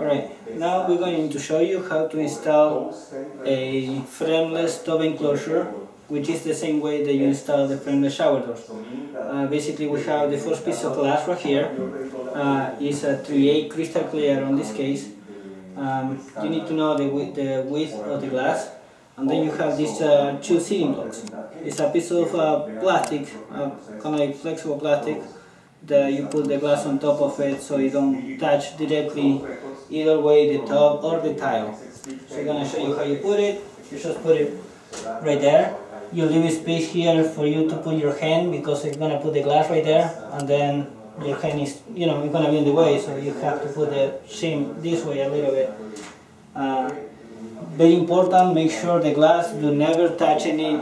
Alright, now we're going to show you how to install a frameless tub enclosure, which is the same way that you install the frameless shower doors. Basically we have the first piece of glass right here. It's a 3/8 crystal clear on this case. You need to know the width of the glass, and then you have these two sealing blocks. It's a piece of plastic, kind of like flexible plastic, that you put the glass on top of it so you don't touch directly either way the top or the tile. So I'm going to show you how you put it. You just put it right there. You leave a space here for you to put your hand because it's going to put the glass right there, and then your hand is, it's going to be in the way, so you have to put the shim this way a little bit. Very important, make sure the glass do never touch any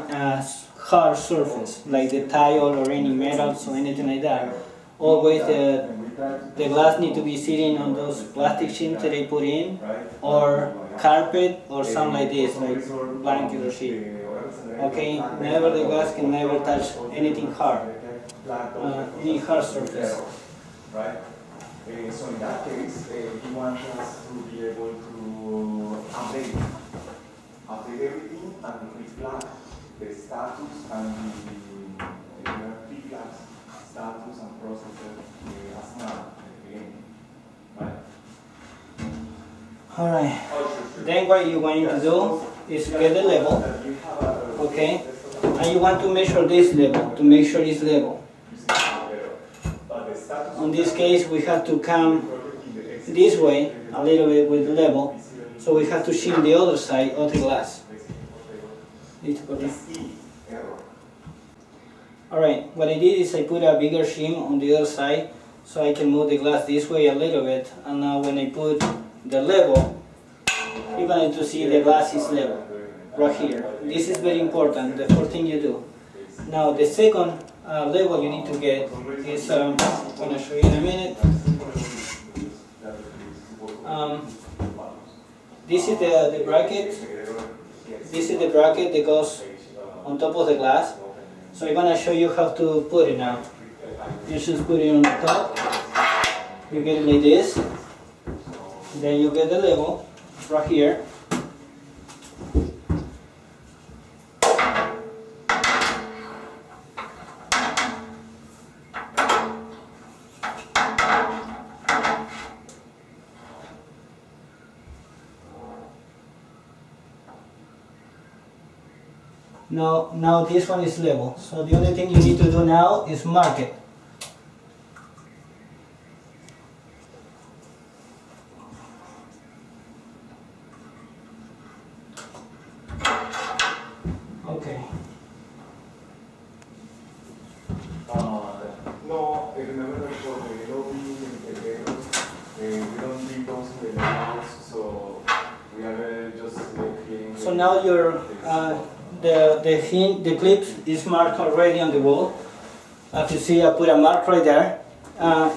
hard surface like the tile or any metals or anything like that. Always the glass need to be sitting on those plastic shims that they put in, or carpet or something like this, like blanket or sheet. Okay, never, the glass can never touch anything hard, any hard surface. Right? So in that case, he wants us to be able to update everything and reflag the status and the reflag status and processes as now again. Right? Alright, then what you want to do is get the level, okay, and you want to measure this level to make sure it's level. In this case we have to come this way a little bit with the level, so we have to shim the other side of the glass. Alright, what I did is I put a bigger shim on the other side so I can move the glass this way a little bit, and now when I put the level, you're going to see the glass is level right here. This is very important, the first thing you do. Now the second level you need to get is, I'm going to show you in a minute. This is the bracket. This is the bracket that goes on top of the glass. So I'm going to show you how to put it now. You just put it on the top. You get it like this. Then you get the level right here. Now this one is level, so the only thing you need to do now is mark it. Okay. No, remember that for the lobby integrators, we don't need those in the levels, so we are just creating. So now your the clip is marked already on the wall. As you see, I put a mark right there.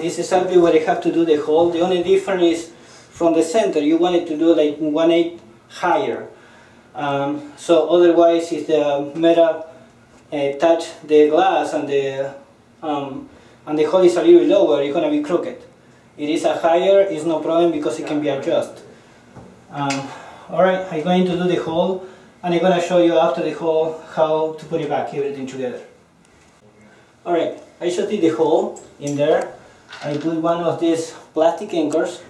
It's exactly what I have to do the hole. The only difference is from the center, you want it to do like 1/8 higher. So otherwise, if the metal touch the glass and the hole is a little lower, it's going to be crooked. It is a higher, it's no problem because it can be adjusted. Alright, I'm going to do the hole, and I'm going to show you after the hole how to put it back, everything together. Alright, I just did the hole in there. I put one of these plastic anchors.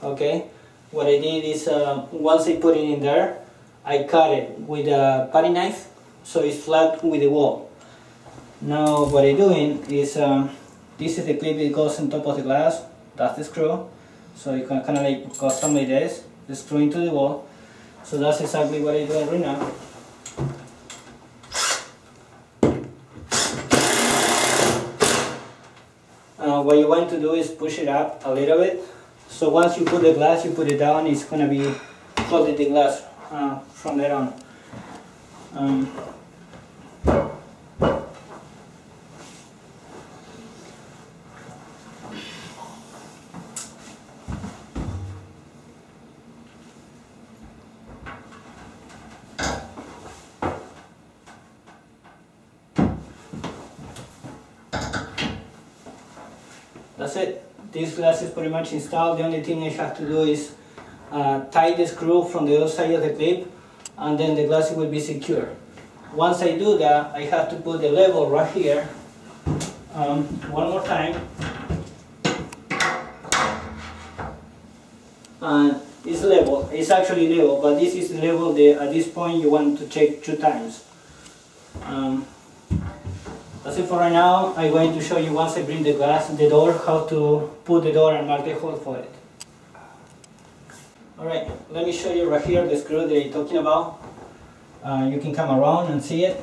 Okay, what I did is once I put it in there, I cut it with a putty knife so it's flat with the wall. Now what I'm doing is, this is the clip that goes on top of the glass. That's the screw. So you can kind of like go something like this, the screw into the wall. So that's exactly what I'm doing right now. What you want to do is push it up a little bit. So once you put the glass, you put it down, it's going to be holding the glass from there on. That's it. This glass is pretty much installed. The only thing I have to do is tie the screw from the other side of the clip, and then the glass will be secure. Once I do that, I have to put the level right here. One more time. And it's level, it's actually level, but this is the level that at this point you want to check 2 times. That's it for right now. I'm going to show you once I bring the door, how to put the door and mark the hole for it. Alright, let me show you right here the screw that I'm talking about. You can come around and see it.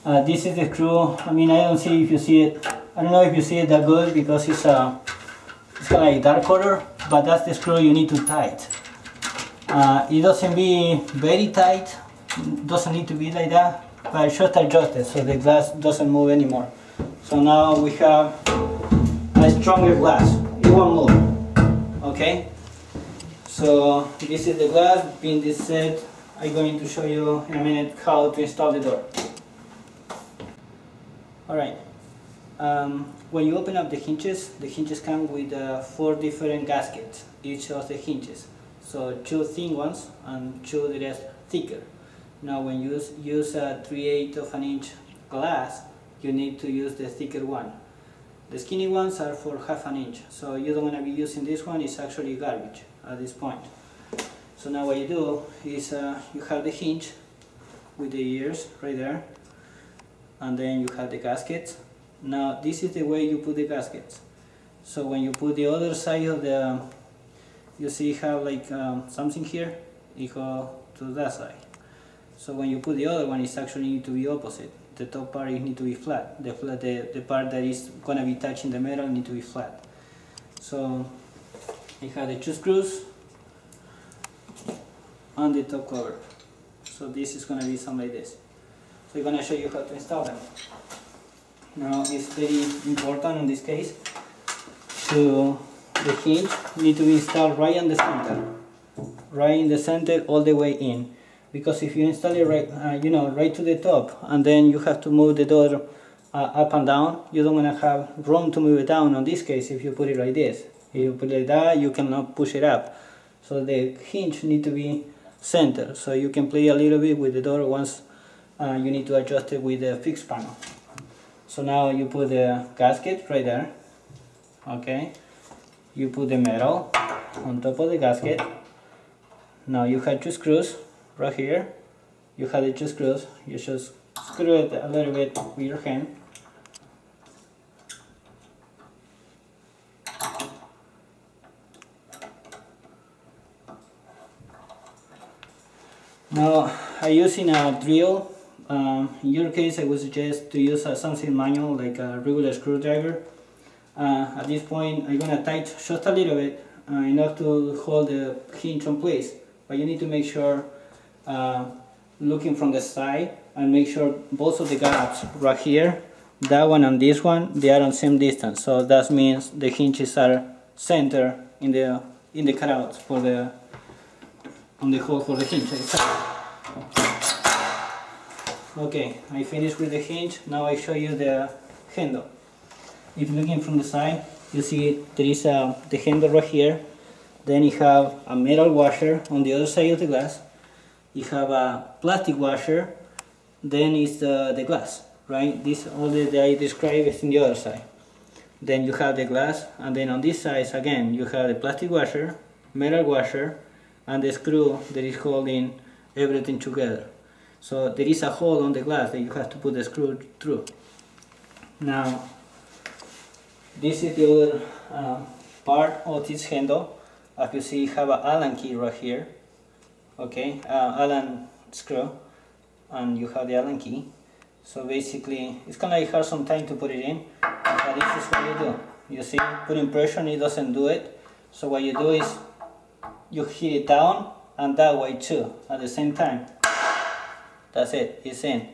This is the screw. I mean, I don't see if you see it. I don't know if you see it that good because it's kind of like dark color, but that's the screw you need to tight. It doesn't be very tight, doesn't need to be like that, but just adjust it so the glass doesn't move anymore. So now we have a stronger glass, it won't move, okay? So this is the glass. Being this set, I'm going to show you in a minute how to install the door. Alright, when you open up the hinges come with 4 different gaskets, each of the hinges. So 2 thin ones and 2 that is thicker. Now when you use a 3/8 of an inch glass, you need to use the thicker one. The skinny ones are for 1/2 an inch, so you don't want to be using this one, it's actually garbage at this point. So now what you do is you have the hinge with the ears right there, and then you have the gaskets. Now this is the way you put the gaskets. So when you put the other side of the, you see you have like something here, you go to that side. So when you put the other one, it's actually need to be opposite. The top part need to be flat. The part that is going to be touching the metal need to be flat. So you have the 2 screws on the top cover. So this is going to be something like this. So I'm going to show you how to install them. Now it's very important in this case to the hinge need to be installed right in the center, right in the center all the way in. Because if you install it right, right to the top, and then you have to move the door up and down, you don't want to have room to move it down. In this case, if you put it like this, if you put it like that, you cannot push it up. So the hinge need to be center, so you can play a little bit with the door once you need to adjust it with the fixed panel. So now you put the gasket right there, okay? You put the metal on top of the gasket. Now you have 2 screws right here. You have the 2 screws. You just screw it a little bit with your hand. Now I'm using a drill. In your case, I would suggest to use something manual like a regular screwdriver. At this point, I'm gonna tighten just a little bit enough to hold the hinge in place. But you need to make sure, looking from the side, and make sure both of the gaps right here, that one and this one, they are on the same distance. So that means the hinges are center in the cutouts for the hole for the hinge itself. Okay, I finished with the hinge. Now I show you the handle. If you're looking from the side, you see there is the handle right here. Then you have a metal washer on the other side of the glass. You have a plastic washer. Then is the glass, right? This all that I described is in the other side. Then you have the glass, and then on this side again you have the plastic washer, metal washer, and the screw that is holding everything together. So there is a hole on the glass that you have to put the screw through. Now this is the other part of this handle. As you see, you have an Allen key right here. Okay, Allen screw, and you have the Allen key. So basically, it's kind of like hard sometimes to put it in, but this is what you do. You see, putting pressure, it doesn't do it. So what you do is you hit it down and that way too at the same time. That's it, it's in.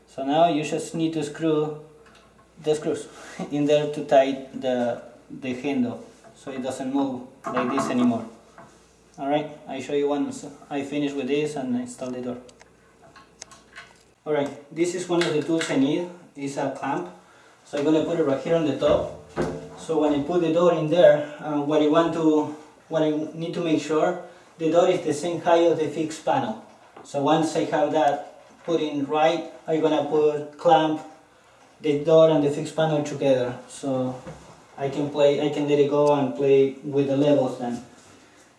So now you just need to screw the screws in there to tighten the handle so it doesn't move like this anymore. Alright, I show you once I finish with this and install the door. Alright, this is one of the tools I need. It's a clamp. So I'm going to put it right here on the top. So when I put the door in there, what I need to make sure the door is the same height as the fixed panel. So once I have that put in right, I'm gonna clamp the door and the fixed panel together. So I can let it go and play with the levels then.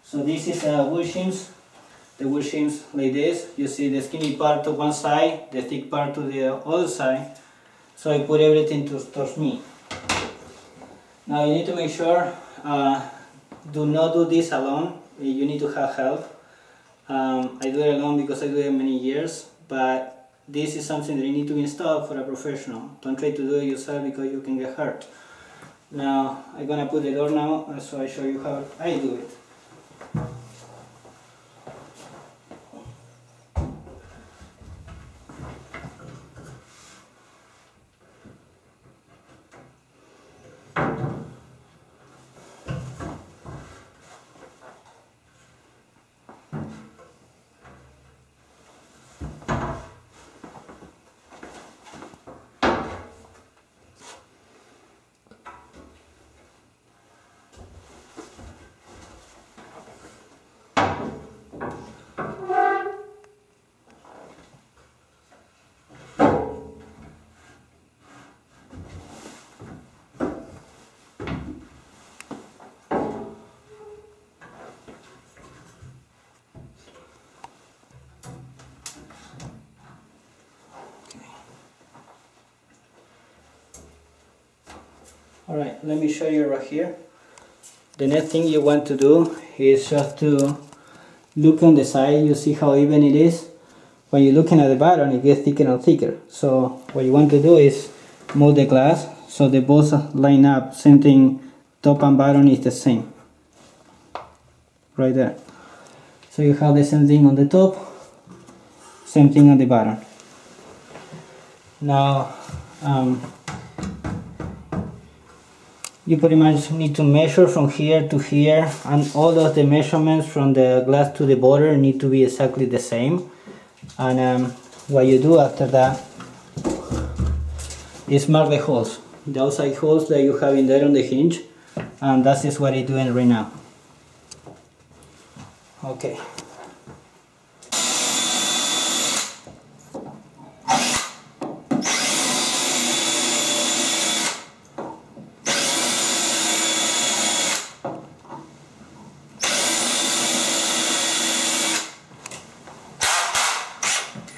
So this is wood shims. The wood shims like this. You see the skinny part to one side, the thick part to the other side. So I put everything towards me. Now you need to make sure, do not do this alone. You need to have help. I do it alone because I do it many years, but this is something that you need to install for a professional. Don't try to do it yourself because you can get hurt. Now I'm gonna put the door now, so I show you how I do it. Alright, let me show you right here. The next thing you want to do is just to look on the side. You see how even it is? When you're looking at the bottom, it gets thicker and thicker. So what you want to do is move the glass so they both line up. Same thing, top and bottom is the same. Right there. So you have the same thing on the top, same thing on the bottom. Now, you pretty much need to measure from here to here, and all of the measurements from the glass to the border need to be exactly the same. And what you do after that is mark the holes, the outside holes that you have in there on the hinge, and that is what I'm doing right now. Okay.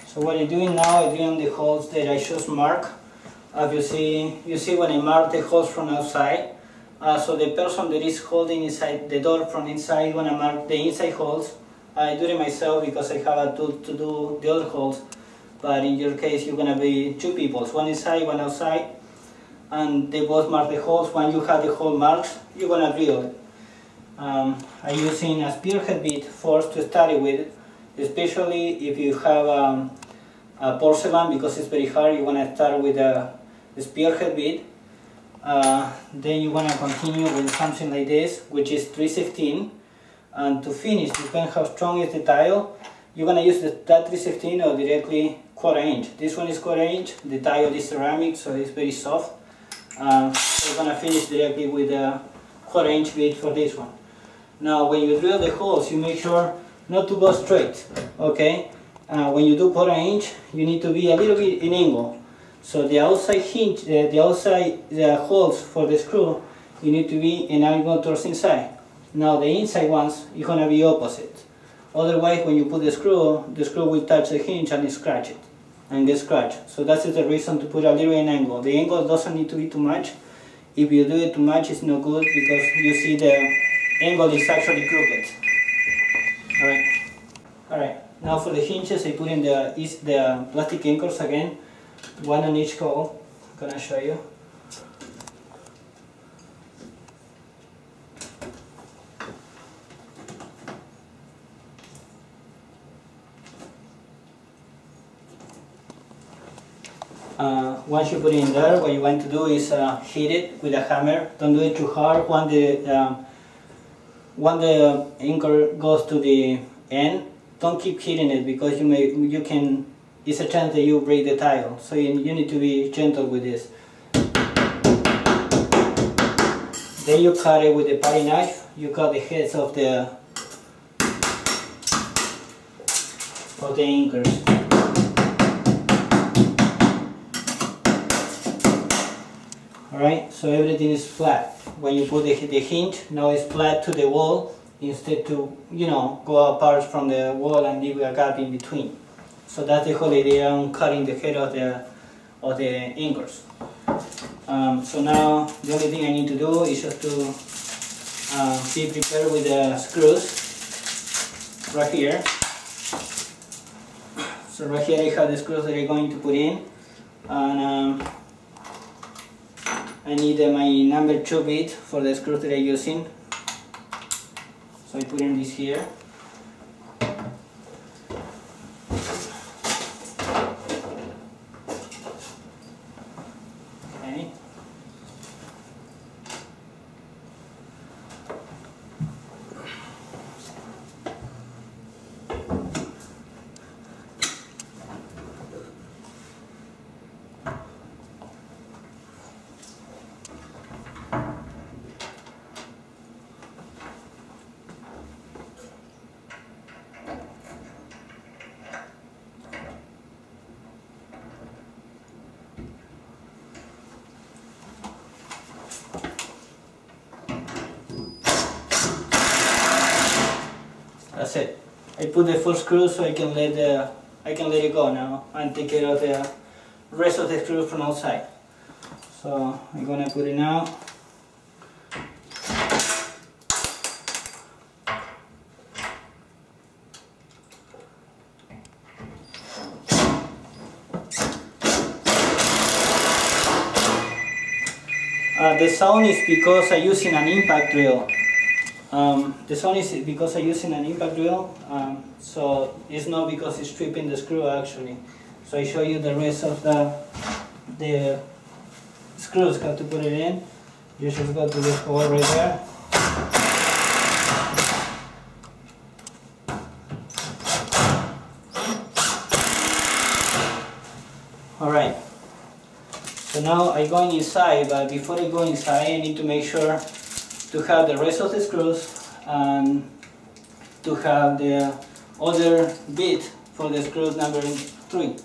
So what I'm doing now, I'm doing the holes that I just mark. You see when I mark the holes from outside, so the person that is holding inside the door from inside, when I mark the inside holes, I do it myself because I have a tool to do the other holes. But in your case, you're gonna be two people, one inside, one outside, and they both mark the holes. When you have the hole marks, you're gonna drill it. I'm using a spearhead bit first to start it with, especially if you have a porcelain, because it's very hard. You want to start with the spearhead bit, then you want to continue with something like this, which is 3/16, and to finish, depending how strong is the tile, you're going to use that 3/16 or directly 1/4 inch. This one is 1/4 inch, the tile is ceramic, so it's very soft. So you're going to finish directly with a 1/4 inch bit for this one. Now when you drill the holes, you make sure not to go straight, okay? When you do 1/4 inch, you need to be a little bit in angle. So the outside hinge, the outside holes for the screw, you need to be in angle towards inside. Now the inside ones, you're gonna be opposite. Otherwise, when you put the screw will touch the hinge and scratch it, and get scratched. So that's the reason to put a little in angle. The angle doesn't need to be too much. If you do it too much, it's no good because you see the angle is actually crooked. Alright. Now for the hinges, I put in the plastic anchors again, one on each hole. I'm gonna show you. Once you put it in there, what you want to do is hit it with a hammer. Don't do it too hard. When the anchor goes to the end, don't keep hitting it because it's a chance that you break the tile. So you need to be gentle with this. Then you cut it with a paring knife. You cut the heads of the of the anchors. Alright, so everything is flat. When you put the hinge, now it's flat to the wall instead to, you know, go apart from the wall and leave a gap in between. So that's the whole idea on cutting the head of the anchors. So now the only thing I need to do is just to be prepared with the screws right here. So right here I have the screws that I'm going to put in, and I need my number 2 bit for the screws that I'm using. So I put in this here. Okay. That's it. I put the full screw so I can let it go now and take care of the rest of the screws from outside. So I'm gonna put it now. The sound is because I'm using an impact drill. The sound is because I'm using an impact drill, so it's not because it's stripping the screw actually. So I show you the rest of the screws, how to put it in. You just go to this hole right there. Alright, so now I'm going inside, but before I go inside I need to make sure to have the rest of the screws and to have the other bit for the screws number 3,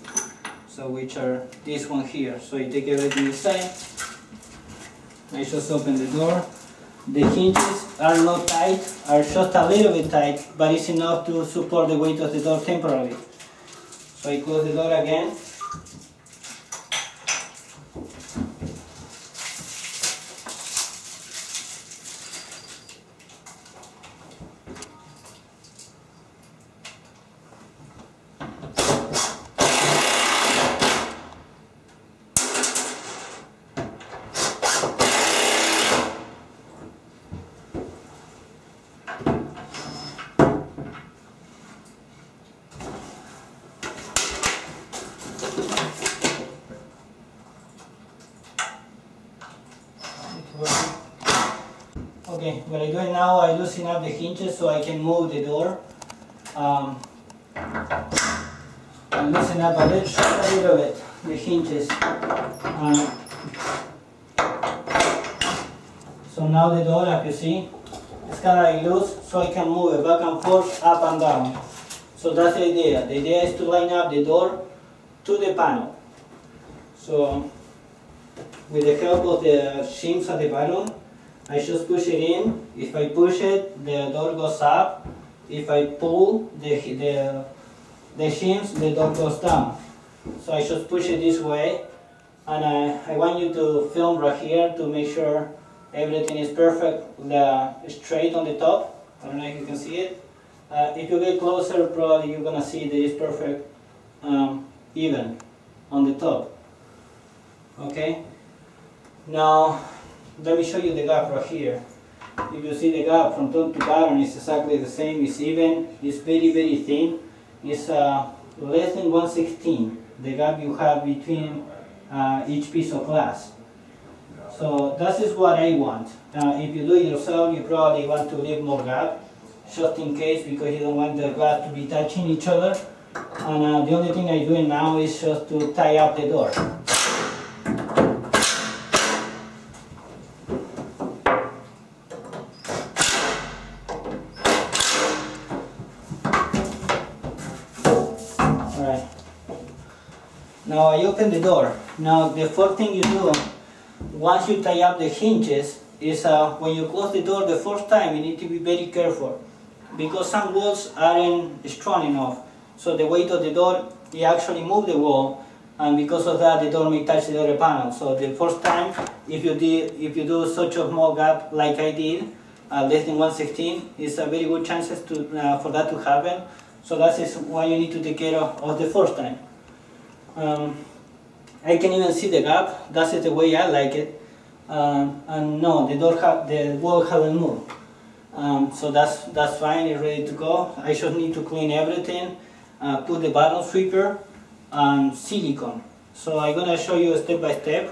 so which are this one here. So I take everything inside, I just open the door. The hinges are not tight, are just a little bit tight, but it's enough to support the weight of the door temporarily. So I close the door again. Okay, what I'm doing now, I loosen up the hinges so I can move the door. I loosen up just a little bit the hinges. So now the door, as you see, it's kind of like loose, so I can move it back and forth, up and down. So that's the idea. The idea is to line up the door to the panel. So with the help of the shims at the bottom, I just push it in. If I push it, the door goes up. If I pull the shims, the door goes down. So I just push it this way, and I want you to film right here to make sure everything is perfect, straight on the top. I don't know if you can see it. If you get closer, probably you're gonna see that it's perfect, even on the top. Okay. Now, let me show you the gap right here. If you see the gap from top to bottom, it's exactly the same. It's even. It's very, very thin. It's less than 1/16. The gap you have between each piece of glass. So that is what I want. If you do it yourself, you probably want to leave more gap, just in case, because you don't want the glass to be touching each other. And the only thing I'm doing now is just to tie up the door. Now I open the door. Now the first thing you do, once you tie up the hinges, is when you close the door the first time, you need to be very careful, because some walls aren't strong enough. So the weight of the door, it actually moves the wall, and because of that, the door may touch the other panel. So the first time, if you do such a small gap like I did, less than 1/16, it's a very good chances to for that to happen. So that is why you need to take care of the first time. I can even see the gap. That is the way I like it. And no, the wall haven't moved. So that's fine. It's ready to go. I just need to clean everything. Put the bottom sweeper and silicone. So I'm gonna show you step by step.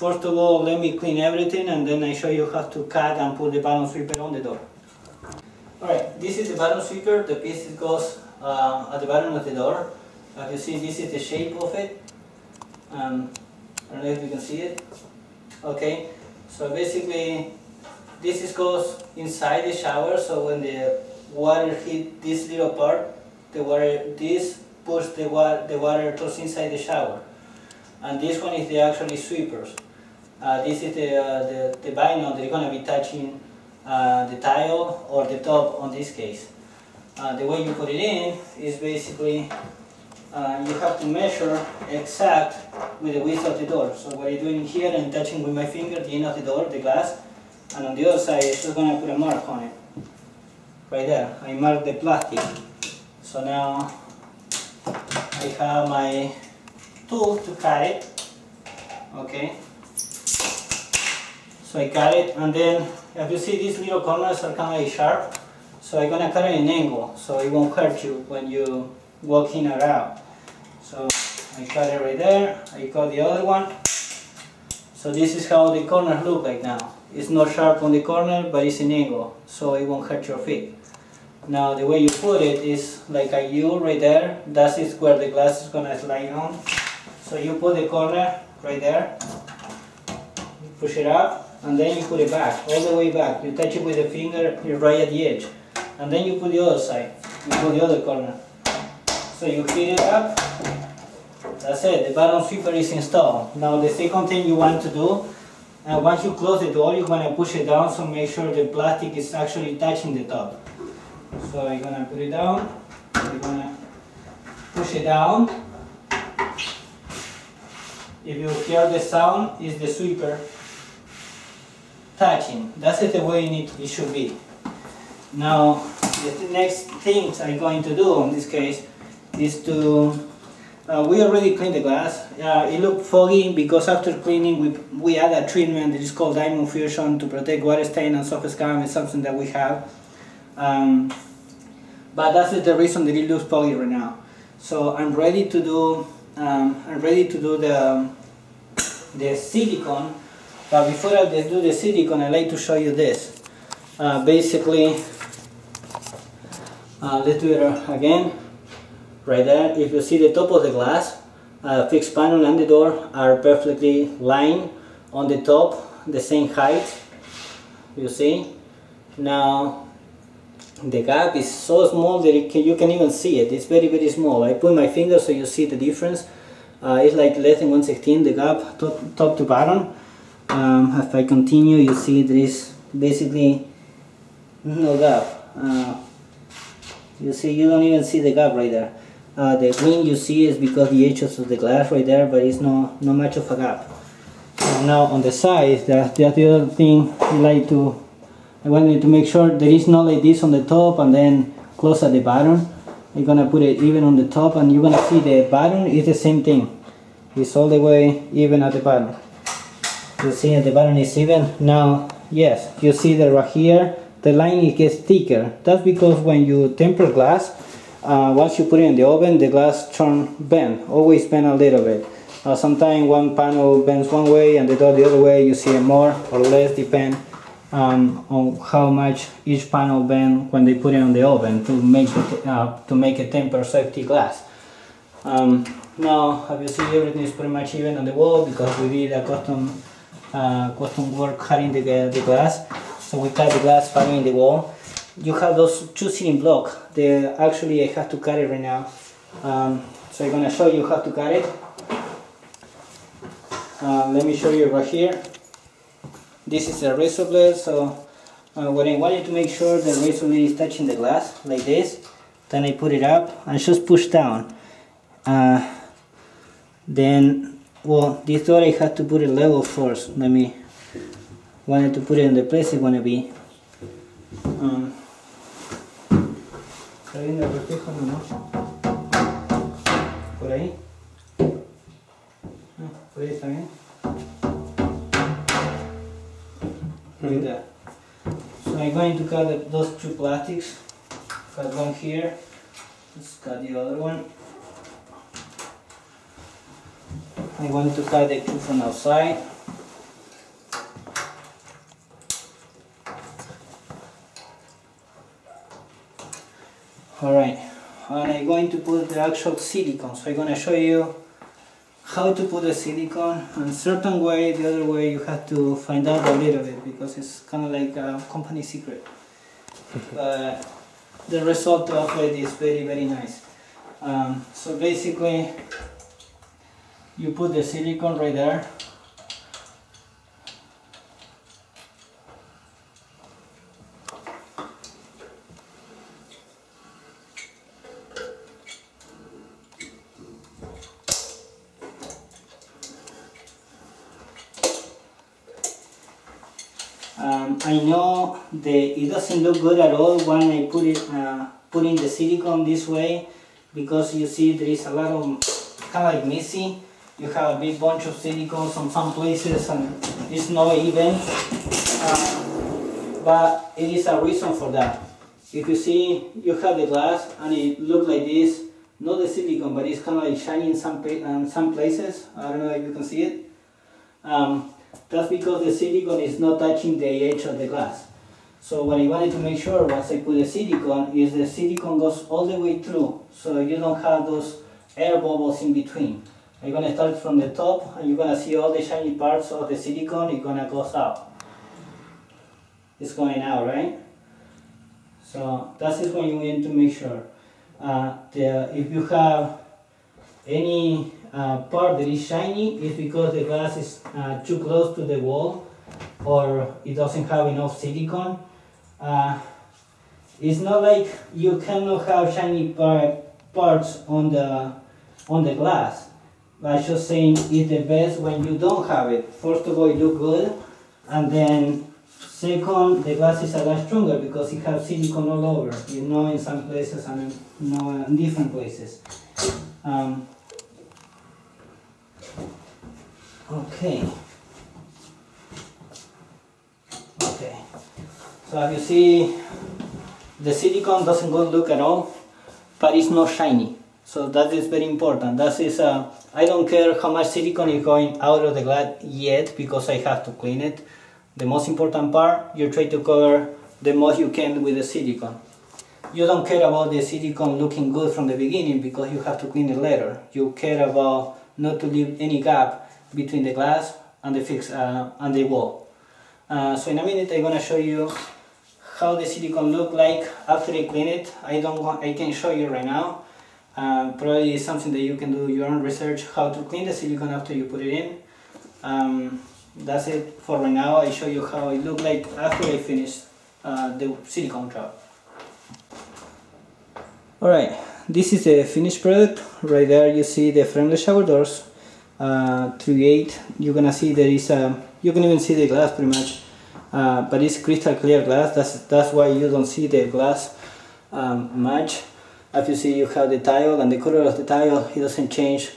First of all, let me clean everything, and then I show you how to cut and put the bottom sweeper on the door. Alright, this is the bottom sweeper. The piece goes at the bottom of the door. As you see, this is the shape of it. I don't know if you can see it. Okay, so basically this goes inside the shower, so when the water hit this little part, this pushes the water towards inside the shower. And this one is the actually sweepers. This is the vinyl that you're going to be touching the tile or the top on this case. The way you put it in is basically you have to measure exact with the width of the door. So what I'm doing here, I'm touching with my finger the end of the door, the glass, and on the other side I'm just going to put a mark on it. Right there, I mark the plastic. So now I have my tool to cut it. Okay. So I cut it, and then if you see these little corners are kind of like sharp, so I'm going to cut it in an angle so it won't hurt you when you walk in or out. So I cut it right there, I cut the other one. So this is how the corners look like now. It's not sharp on the corner, but it's an angle, so it won't hurt your feet. Now the way you put it is like a U right there. That is where the glass is going to slide on. So you put the corner right there, you push it up, and then you put it back, all the way back. You touch it with the finger, you're right at the edge. And then you put the other side, you put the other corner. So you heat it up, that's it, the bottom sweeper is installed. Now the second thing you want to do, once you close the door, you're going to push it down, so make sure the plastic is actually touching the top. So you're going to put it down, you're going to push it down. If you hear the sound, it's the sweeper touching. That's the way it should be. Now the next things I'm going to do in this case is to, we already cleaned the glass. It looked foggy because after cleaning we add a treatment that is called diamond fusion to protect water stain and soft scum. It's something that we have. But that's the reason that it looks foggy right now. So I'm ready to do the silicone. But before I do the silicone, I'd like to show you this. Basically, let's do it again. Right there, if you see the top of the glass, fixed panel and the door are perfectly lined on the top, the same height. You see? Now, the gap is so small that you can even see it. It's very, very small. I put my finger so you see the difference. It's like less than 1/16 the gap, top to bottom. If I continue, you see there is basically no gap. You see, you don't even see the gap right there. The green you see is because the edges of the glass right there, but it's not much of a gap. So now on the sides, that's the other thing I wanted to make sure there is not like this on the top and then close at the bottom. I'm gonna put it even on the top, and you're gonna see the bottom is the same thing. It's all the way even at the bottom. You see at the bottom is even. Now, yes, you see that right here, the line gets thicker. That's because when you temper glass, once you put it in the oven, the glass bend, always bend a little bit. Sometimes one panel bends one way and the other way. You see it more or less, depend on how much each panel bend when they put it in the oven to make a tempered safety glass. Now, as you see, everything is pretty much even on the wall because we did a custom work cutting the glass. So we cut the glass following the wall. You have those two sitting blocks. Actually, I have to cut it right now. So I'm going to show you how to cut it. Let me show you right here. This is a razor blade, so when I wanted to make sure the razor blade is touching the glass, like this, then I put it up and just push down. Then, well, this door I had to put it level first. Wanted to put it in the place it want to be. Por ahí. Por ahí está bien. Like that. So I'm going to cut those two plastics. Cut one here. Let's cut the other one. I want to cut the two from outside. Alright, and I'm going to put the actual silicone. So I'm going to show you how to put the silicone in a certain way. The other way you have to find out a little bit because it's kind of like a company secret. But the result of it is very, very nice. So basically, you put the silicone right there. I know it doesn't look good at all when I putting the silicone this way, because you see there is a lot of kind of like messy. You have a big bunch of silicones on some places and it's not even. But it is a reason for that. If you see, you have the glass and it looks like this, not the silicone, but it's kind of like shiny in some places. I don't know if you can see it. That's because the silicone is not touching the edge of the glass. So what I wanted to make sure once I put the silicone is the silicone goes all the way through, so you don't have those air bubbles in between. I'm going to start from the top and you're going to see all the shiny parts of the silicone. It's going to go out. It's going out, right? So that is when you need to make sure. If you have any part that is shiny, it's because the glass is too close to the wall or it doesn't have enough silicone. It's not like you cannot have shiny parts on the glass. I'm just saying it's the best when you don't have it. First of all, it looks good, and then second, the glass is a lot stronger because it has silicone all over. You know, in some places and in different places. Okay. So as you see, the silicone doesn't look at all, but it's not shiny. So that is very important. That is, I don't care how much silicone is going out of the glass yet because I have to clean it. The most important part, you try to cover the most you can with the silicone. You don't care about the silicone looking good from the beginning because you have to clean it later. You care about not to leave any gap between the glass and the wall. So in a minute I'm going to show you how the silicone look like after I clean it. I can show you right now. Probably it's something that you can do your own research how to clean the silicone after you put it in. That's it for right now. I show you how it look like after I finish the silicone job. Alright, this is the finished product. Right there you see the frameless shower doors. 3/8. You're gonna see there is you can even see the glass pretty much, but it's crystal clear glass. That's why you don't see the glass much. As you see, you have the tile, and the color of the tile it doesn't change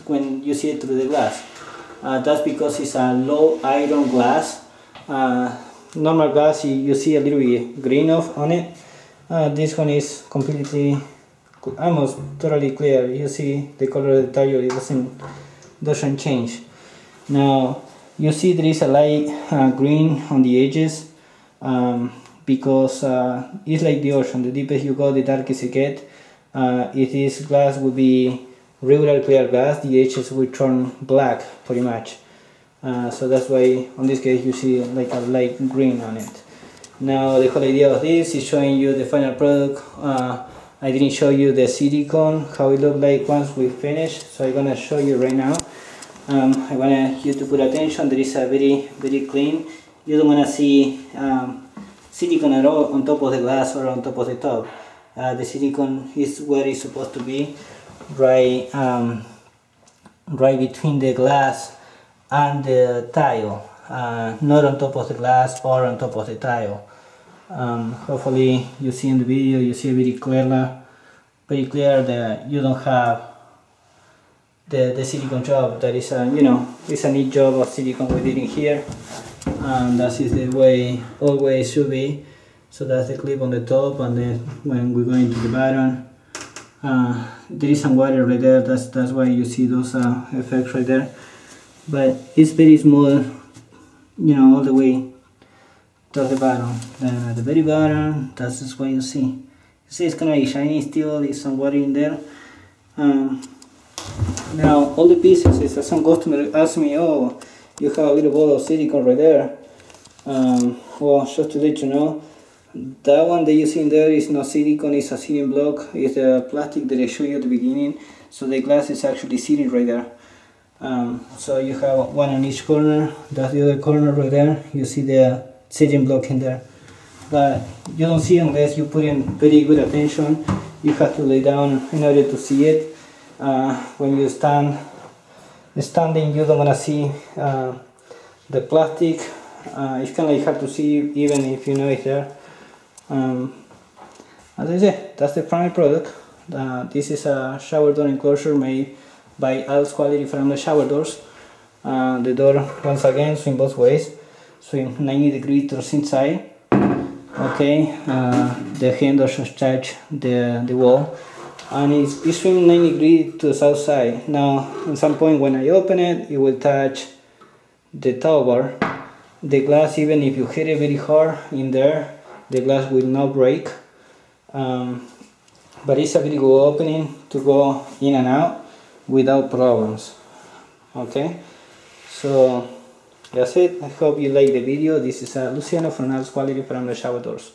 when you see it through the glass. That's because it's a low iron glass. Normal glass you see a little bit green on it. This one is completely, almost totally clear. You see the color of the tile, it doesn't change. Now you see there is a light green on the edges because it's like the ocean. The deeper you go, the darker it gets. If this glass would be regular clear glass, the edges will turn black pretty much. So that's why on this case you see like a light green on it. Now the whole idea of this is showing you the final product I didn't show you the silicone, how it looked like once we finish, so I'm gonna show you right now. I want you to put attention. There is a very clean. You don't wanna see silicone at all on top of the glass or on top of the top. The silicone is where it's supposed to be, right between the glass and the tile, not on top of the glass or on top of the tile. Hopefully you see in the video, you see very clear that you don't have the silicone job. That is a, it's a neat job of silicone we did in here, and that is the way always should be. So that's the clip on the top, and then when we go into the bottom, there is some water right there. That's why you see those effects right there. But it's very small, all the way to the bottom. Then at the very bottom, that's just what you see. You see, it's kind of shiny still. There's some water in there. Now all the pieces, is some customer asked me, oh, you have a little ball of silicone right there. Well, just to let you know, that one that you see in there is not silicone, it's a sealing block. It's the plastic that I showed you at the beginning. So the glass is actually sealing right there. So you have one on each corner. That's the other corner right there. You see the sealing block in there. But you don't see unless you put in very good attention. You have to lay down in order to see it. When you standing, you don't want to see the plastic. It's kind of hard to see even if you know it's there. As I said, that's the final product. This is a shower door enclosure made by Alps Quality Frameless Shower Doors. The door, once again, swing both ways. Swing 90 degrees towards inside. Okay, the handles touch the wall. And it swings 90 degrees to the south side. Now, at some point when I open it, it will touch the towel bar. The glass, even if you hit it very hard in there, the glass will not break. But it's a very good opening to go in and out without problems. Okay, so that's it. I hope you like the video. This is Luciano from Alps Quality Frameless Shower Doors.